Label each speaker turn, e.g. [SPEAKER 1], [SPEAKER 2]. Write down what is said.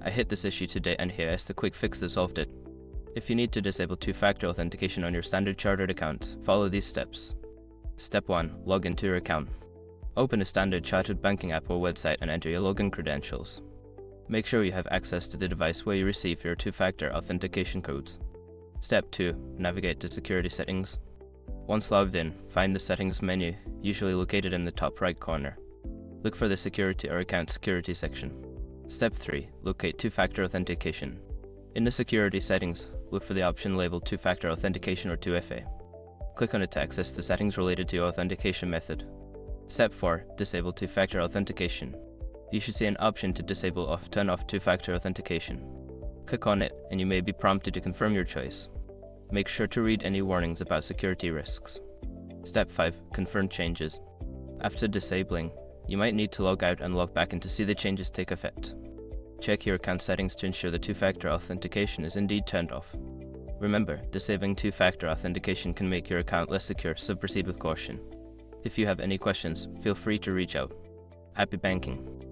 [SPEAKER 1] I hit this issue today and here is the quick fix that solved it. If you need to disable two-factor authentication on your standard chartered account, follow these steps. Step 1. Log into your account. Open a standard chartered banking app or website and enter your login credentials. Make sure you have access to the device where you receive your two-factor authentication codes. Step 2. Navigate to Security Settings. Once logged in, find the Settings menu, usually located in the top right corner. Look for the Security or Account Security section. Step 3. Locate two-factor authentication. In the Security Settings, look for the option labeled Two-Factor Authentication or 2FA. Click on it to access the settings related to your authentication method. Step 4. Disable two-factor authentication. You should see an option to disable or turn off two-factor authentication. Click on it and you may be prompted to confirm your choice. Make sure to read any warnings about security risks. Step 5. Confirm changes. After disabling, you might need to log out and log back in to see the changes take effect. Check your account settings to ensure the two-factor authentication is indeed turned off. Remember, disabling two-factor authentication can make your account less secure, so proceed with caution. If you have any questions, feel free to reach out. Happy banking!